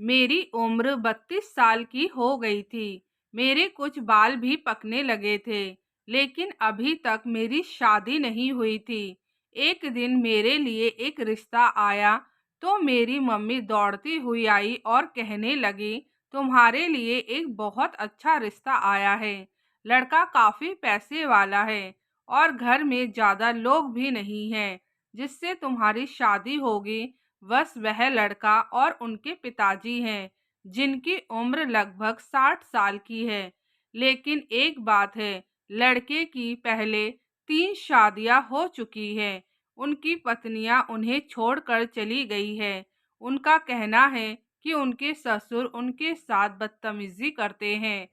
मेरी उम्र 32 साल की हो गई थी। मेरे कुछ बाल भी पकने लगे थे, लेकिन अभी तक मेरी शादी नहीं हुई थी। एक दिन मेरे लिए एक रिश्ता आया, तो मेरी मम्मी दौड़ती हुई आई और कहने लगी, तुम्हारे लिए एक बहुत अच्छा रिश्ता आया है। लड़का काफी पैसे वाला है और घर में ज्यादा लोग भी नहीं हैं, जिससे तुम्हारी शादी होगी। बस वह लड़का और उनके पिताजी हैं, जिनकी उम्र लगभग 60 साल की है। लेकिन एक बात है, लड़के की पहले 3 शादियां हो चुकी हैं। उनकी पत्नियां उन्हें छोड़कर चली गई है। उनका कहना है कि उनके ससुर उनके साथ बदतमीजी करते हैं।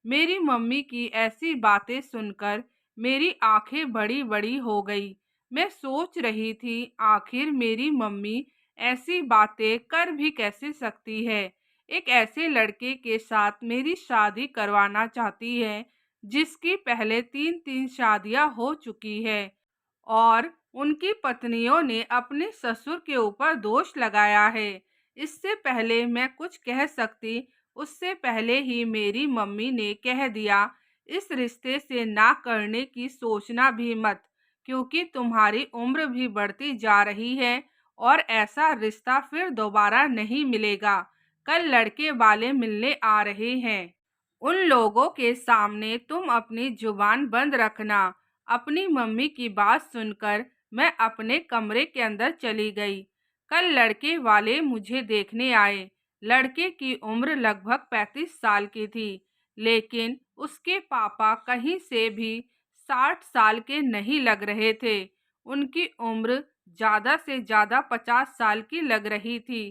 मेरी मम्मी की ऐसी बातें सुनकर मेरी आंखें बड़ी बड़ी हो गई। मैं सोच रही थी, आखिर मेरी मम्मी ऐसी बातें कर भी कैसे सकती है। एक ऐसे लड़के के साथ मेरी शादी करवाना चाहती है, जिसकी पहले 3 शादियां हो चुकी है और उनकी पत्नियों ने अपने ससुर के ऊपर दोष लगाया है। इससे पहले मैं कुछ कह सकती, उससे पहले ही मेरी मम्मी ने कह दिया, इस रिश्ते से ना करने की सोचना भी मत, क्योंकि तुम्हारी उम्र भी बढ़ती जा रही है और ऐसा रिश्ता फिर दोबारा नहीं मिलेगा। कल लड़के वाले मिलने आ रहे हैं। उन लोगों के सामने तुम अपनी जुबान बंद रखना। अपनी मम्मी की बात सुनकर मैं अपने कमरे के अंदर चली गई। कल लड़के वाले मुझे देखने आए। लड़के की उम्र लगभग 35 साल की थी, लेकिन उसके पापा कहीं से भी 60 साल के नहीं लग रहे थे। उनकी उम्र ज्यादा से ज्यादा 50 साल की लग रही थी।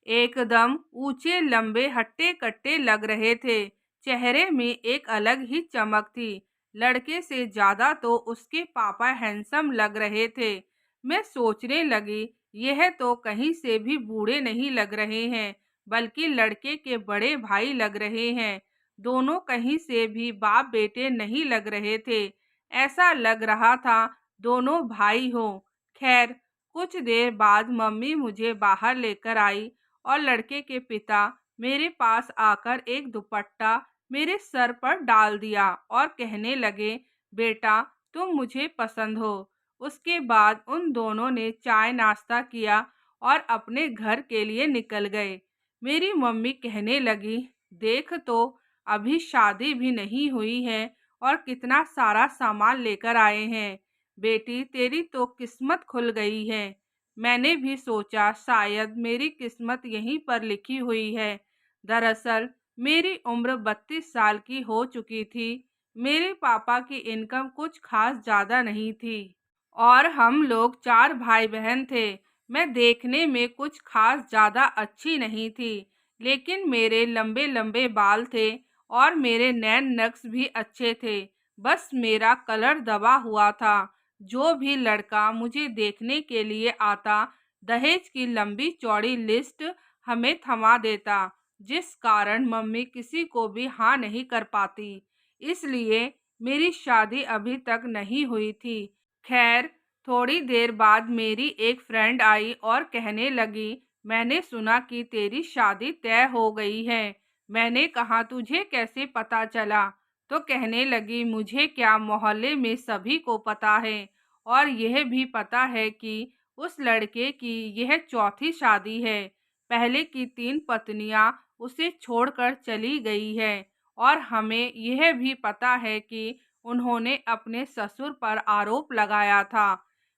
एकदम ऊंचे लंबे हट्टे कट्टे लग रहे थे। चेहरे में एक अलग ही चमक थी। लड़के से ज्यादा तो उसके पापा हैंडसम लग रहे थे। मैं सोचने लगी, यह तो कहीं से भी बूढ़े नहीं लग रहे हैं, बल्कि लड़के के बड़े भाई लग रहे हैं। दोनों कहीं से भी बाप बेटे नहीं लग रहे थे। ऐसा लग रहा था दोनों भाई हो। खैर, कुछ देर बाद मम्मी मुझे बाहर लेकर आई और लड़के के पिता मेरे पास आकर एक दुपट्टा मेरे सर पर डाल दिया और कहने लगे, बेटा तुम मुझे पसंद हो। उसके बाद उन दोनों ने चाय नाश्ता किया और अपने घर के लिए निकल गए। मेरी मम्मी कहने लगी, देख तो, अभी शादी भी नहीं हुई है और कितना सारा सामान लेकर आए हैं। बेटी तेरी तो किस्मत खुल गई है। मैंने भी सोचा शायद मेरी किस्मत यहीं पर लिखी हुई है। दरअसल मेरी उम्र 32 साल की हो चुकी थी। मेरे पापा की इनकम कुछ खास ज्यादा नहीं थी और हम लोग 4 भाई बहन थे। मैं देखने में कुछ खास ज्यादा अच्छी नहीं थी, लेकिन मेरे लंबे लंबे बाल थे और मेरे नैन नक्श भी अच्छे थे। बस मेरा कलर दबा हुआ था। जो भी लड़का मुझे देखने के लिए आता, दहेज की लंबी चौड़ी लिस्ट हमें थमा देता, जिस कारण मम्मी किसी को भी हाँ नहीं कर पाती। इसलिए मेरी शादी अभी तक नहीं हुई थी। खैर, थोड़ी देर बाद मेरी एक फ्रेंड आई और कहने लगी, मैंने सुना कि तेरी शादी तय हो गई है। मैंने कहा, तुझे कैसे पता चला? तो कहने लगी, मुझे क्या, मोहल्ले में सभी को पता है और यह भी पता है कि उस लड़के की यह चौथी शादी है। पहले की 3 पत्नियां उसे छोड़कर चली गई है और हमें यह भी पता है कि उन्होंने अपने ससुर पर आरोप लगाया था।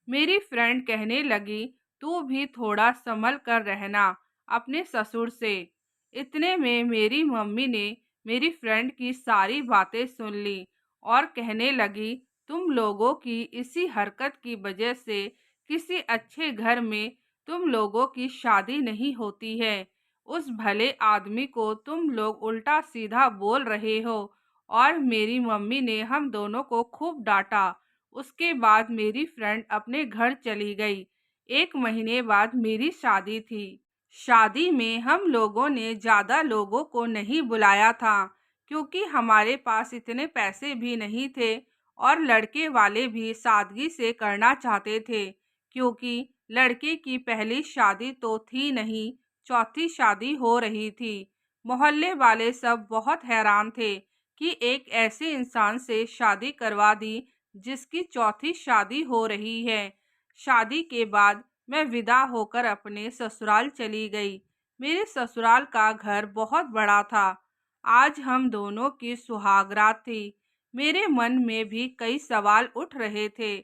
मेरी फ्रेंड कहने लगी, तू भी थोड़ा संभल कर रहना अपने ससुर से। इतने में मेरी मम्मी ने मेरी फ्रेंड की सारी बातें सुन ली और कहने लगी, तुम लोगों की इसी हरकत की वजह से किसी अच्छे घर में तुम लोगों की शादी नहीं होती है। उस भले आदमी को तुम लोग उल्टा सीधा बोल रहे हो और मेरी मम्मी ने हम दोनों को खूब डांटा। उसके बाद मेरी फ्रेंड अपने घर चली गई। 1 महीने बाद मेरी शादी थी। शादी में हम लोगों ने ज़्यादा लोगों को नहीं बुलाया था, क्योंकि हमारे पास इतने पैसे भी नहीं थे और लड़के वाले भी सादगी से करना चाहते थे, क्योंकि लड़के की पहली शादी तो थी नहीं, चौथी शादी हो रही थी। मोहल्ले वाले सब बहुत हैरान थे कि एक ऐसे इंसान से शादी करवा दी जिसकी चौथी शादी हो रही है। शादी के बाद मैं विदा होकर अपने ससुराल चली गई। मेरे ससुराल का घर बहुत बड़ा था। आज हम दोनों की सुहागरात थी। मेरे मन में भी कई सवाल उठ रहे थे।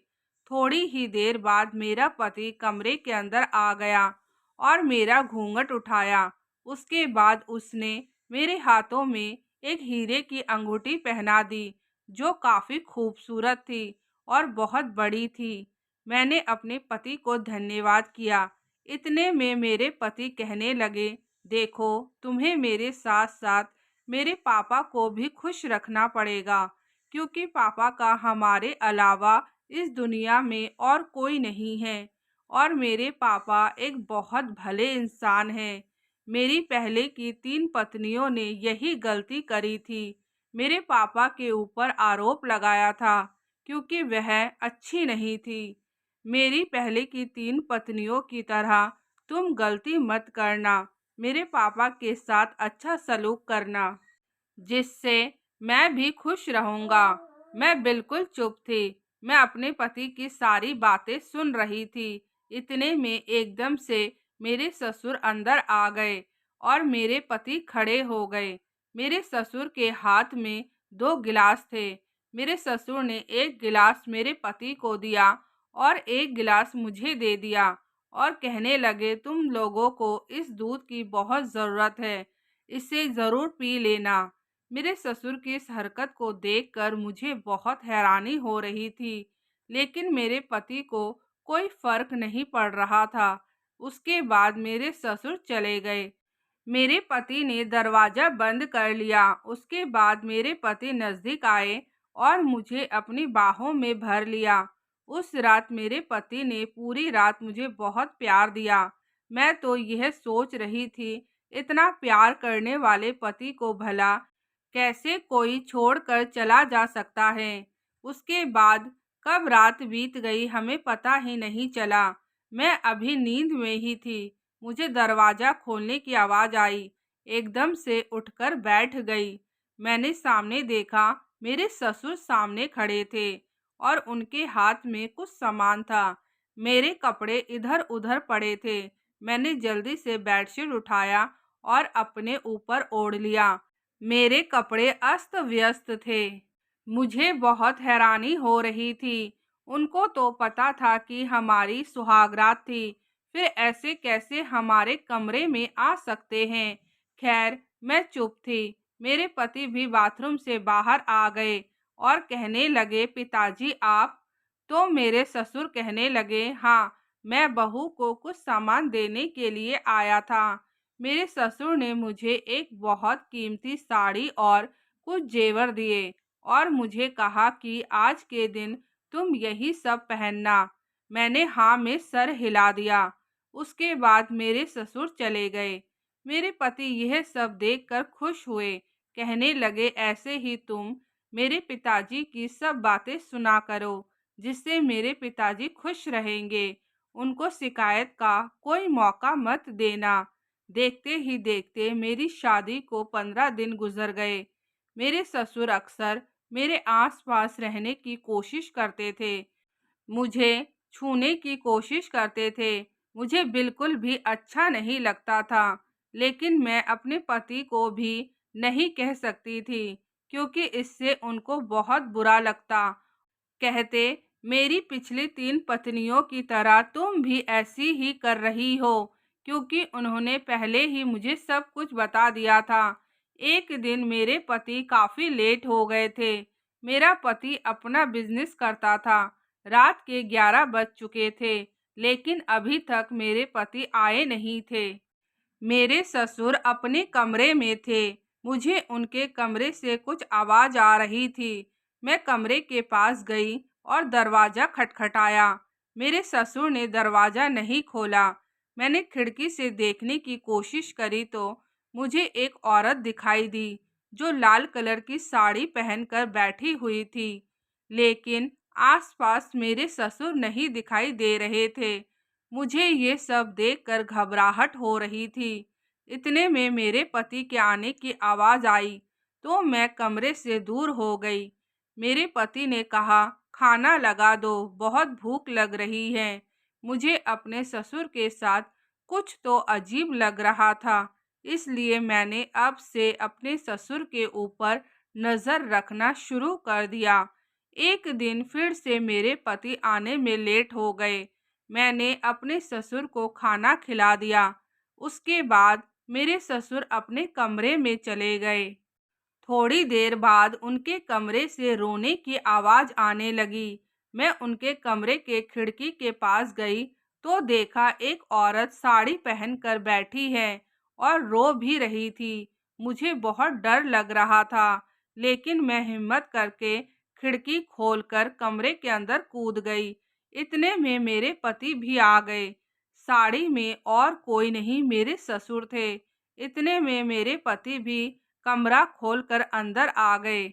थोड़ी ही देर बाद मेरा पति कमरे के अंदर आ गया और मेरा घूंघट उठाया। उसके बाद उसने मेरे हाथों में एक हीरे की अंगूठी पहना दी जो काफी खूबसूरत थी और बहुत बड़ी थी। मैंने अपने पति को धन्यवाद किया। इतने में मेरे पति कहने लगे, देखो, तुम्हें मेरे साथ साथ मेरे पापा को भी खुश रखना पड़ेगा, क्योंकि पापा का हमारे अलावा इस दुनिया में और कोई नहीं है और मेरे पापा एक बहुत भले इंसान हैं। मेरी पहले की 3 पत्नियों ने यही गलती करी थी। मेरे पापा के ऊपर आरोप लगाया था क्योंकि वह अच्छी नहीं थी। मेरी पहले की 3 पत्नियों की तरह तुम गलती मत करना। मेरे पापा के साथ अच्छा सलूक करना, जिससे मैं भी खुश रहूंगा। मैं बिल्कुल चुप थी। मैं अपने पति की सारी बातें सुन रही थी। इतने में एकदम से मेरे ससुर अंदर आ गए और मेरे पति खड़े हो गए। मेरे ससुर के हाथ में 2 गिलास थे। मेरे ससुर ने एक गिलास मेरे पति को दिया और एक गिलास मुझे दे दिया और कहने लगे, तुम लोगों को इस दूध की बहुत ज़रूरत है, इसे ज़रूर पी लेना। मेरे ससुर की इस हरकत को देखकर मुझे बहुत हैरानी हो रही थी, लेकिन मेरे पति को कोई फर्क नहीं पड़ रहा था। उसके बाद मेरे ससुर चले गए। मेरे पति ने दरवाजा बंद कर लिया। उसके बाद मेरे पति नजदीक आए और मुझे अपनी बाहों में भर लिया। उस रात मेरे पति ने पूरी रात मुझे बहुत प्यार दिया। मैं तो यह सोच रही थी, इतना प्यार करने वाले पति को भला कैसे कोई छोड़कर चला जा सकता है। उसके बाद कब रात बीत गई हमें पता ही नहीं चला। मैं अभी नींद में ही थी। मुझे दरवाजा खोलने की आवाज़ आई। एकदम से उठकर बैठ गई। मैंने सामने देखा, मेरे ससुर सामने खड़े थे और उनके हाथ में कुछ सामान था। मेरे कपड़े इधर उधर पड़े थे। मैंने जल्दी से बेडशीट उठाया और अपने ऊपर ओढ़ लिया। मेरे कपड़े अस्त व्यस्त थे। मुझे बहुत हैरानी हो रही थी। उनको तो पता था कि हमारी सुहागरात थी, फिर ऐसे कैसे हमारे कमरे में आ सकते हैं। खैर, मैं चुप थी। मेरे पति भी बाथरूम से बाहर आ गए और कहने लगे, पिताजी आप? तो मेरे ससुर कहने लगे, हाँ, मैं बहू को कुछ सामान देने के लिए आया था। मेरे ससुर ने मुझे एक बहुत कीमती साड़ी और कुछ जेवर दिए और मुझे कहा कि आज के दिन तुम यही सब पहनना। मैंने हाँ में सर हिला दिया। उसके बाद मेरे ससुर चले गए। मेरे पति यह सब देखकर खुश हुए। कहने लगे, ऐसे ही तुम मेरे पिताजी की सब बातें सुना करो, जिससे मेरे पिताजी खुश रहेंगे। उनको शिकायत का कोई मौका मत देना। देखते ही देखते मेरी शादी को 15 दिन गुजर गए। मेरे ससुर अक्सर मेरे आसपास रहने की कोशिश करते थे, मुझे छूने की कोशिश करते थे। मुझे बिल्कुल भी अच्छा नहीं लगता था, लेकिन मैं अपने पति को भी नहीं कह सकती थी, क्योंकि इससे उनको बहुत बुरा लगता। कहते, मेरी पिछली 3 पत्नियों की तरह तुम भी ऐसी ही कर रही हो, क्योंकि उन्होंने पहले ही मुझे सब कुछ बता दिया था। एक दिन मेरे पति काफ़ी लेट हो गए थे। मेरा पति अपना बिजनेस करता था। रात के 11 बज चुके थे, लेकिन अभी तक मेरे पति आए नहीं थे। मेरे ससुर अपने कमरे में थे। मुझे उनके कमरे से कुछ आवाज़ आ रही थी। मैं कमरे के पास गई और दरवाज़ा खटखटाया। मेरे ससुर ने दरवाज़ा नहीं खोला। मैंने खिड़की से देखने की कोशिश करी तो मुझे एक औरत दिखाई दी जो लाल कलर की साड़ी पहनकर बैठी हुई थी, लेकिन आसपास मेरे ससुर नहीं दिखाई दे रहे थे। मुझे ये सब देखकर घबराहट हो रही थी। इतने में मेरे पति के आने की आवाज़ आई तो मैं कमरे से दूर हो गई। मेरे पति ने कहा, खाना लगा दो, बहुत भूख लग रही है। मुझे अपने ससुर के साथ कुछ तो अजीब लग रहा था, इसलिए मैंने अब से अपने ससुर के ऊपर नज़र रखना शुरू कर दिया। एक दिन फिर से मेरे पति आने में लेट हो गए। मैंने अपने ससुर को खाना खिला दिया। उसके बाद मेरे ससुर अपने कमरे में चले गए। थोड़ी देर बाद उनके कमरे से रोने की आवाज़ आने लगी। मैं उनके कमरे के खिड़की के पास गई तो देखा एक औरत साड़ी पहनकर बैठी है और रो भी रही थी। मुझे बहुत डर लग रहा था, लेकिन मैं हिम्मत करके खिड़की खोलकर कमरे के अंदर कूद गई। इतने में मेरे पति भी आ गए। साड़ी में और कोई नहीं, मेरे ससुर थे। इतने में मेरे पति भी कमरा खोलकर अंदर आ गए।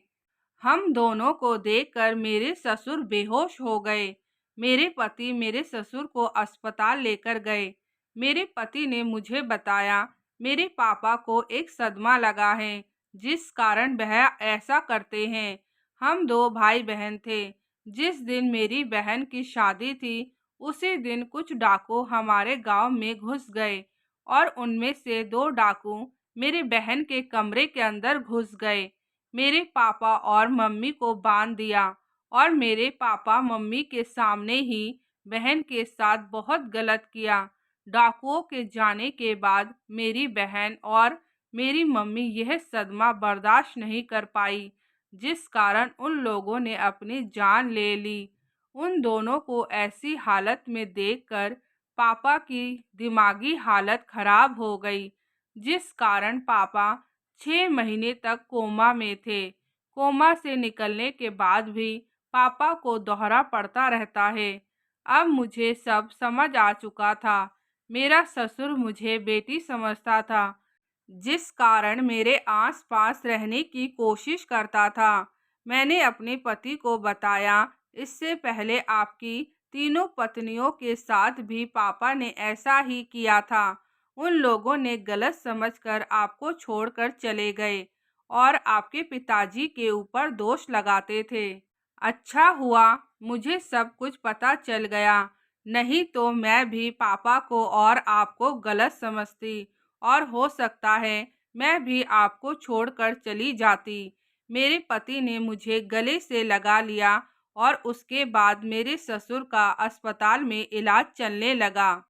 हम दोनों को देखकर मेरे ससुर बेहोश हो गए। मेरे पति मेरे ससुर को अस्पताल लेकर गए। मेरे पति ने मुझे बताया, मेरे पापा को एक सदमा लगा है, जिस कारण वह ऐसा करते हैं। हम दो भाई बहन थे। जिस दिन मेरी बहन की शादी थी, उसी दिन कुछ डाकू हमारे गांव में घुस गए और उनमें से दो डाकू मेरे बहन के कमरे के अंदर घुस गए। मेरे पापा और मम्मी को बांध दिया और मेरे पापा मम्मी के सामने ही बहन के साथ बहुत गलत किया। डाकुओं के जाने के बाद मेरी बहन और मेरी मम्मी यह सदमा बर्दाश्त नहीं कर पाई, जिस कारण उन लोगों ने अपनी जान ले ली। उन दोनों को ऐसी हालत में देखकर पापा की दिमागी हालत खराब हो गई, जिस कारण पापा 6 महीने तक कोमा में थे। कोमा से निकलने के बाद भी पापा को दोहरा पड़ता रहता है। अब मुझे सब समझ आ चुका था। मेरा ससुर मुझे बेटी समझता था, जिस कारण मेरे आसपास रहने की कोशिश करता था। मैंने अपने पति को बताया, इससे पहले आपकी तीनों पत्नियों के साथ भी पापा ने ऐसा ही किया था। उन लोगों ने गलत समझकर आपको छोड़कर चले गए और आपके पिताजी के ऊपर दोष लगाते थे। अच्छा हुआ मुझे सब कुछ पता चल गया, नहीं तो मैं भी पापा को और आपको गलत समझती और हो सकता है मैं भी आपको छोड़कर चली जाती। मेरे पति ने मुझे गले से लगा लिया और उसके बाद मेरे ससुर का अस्पताल में इलाज चलने लगा।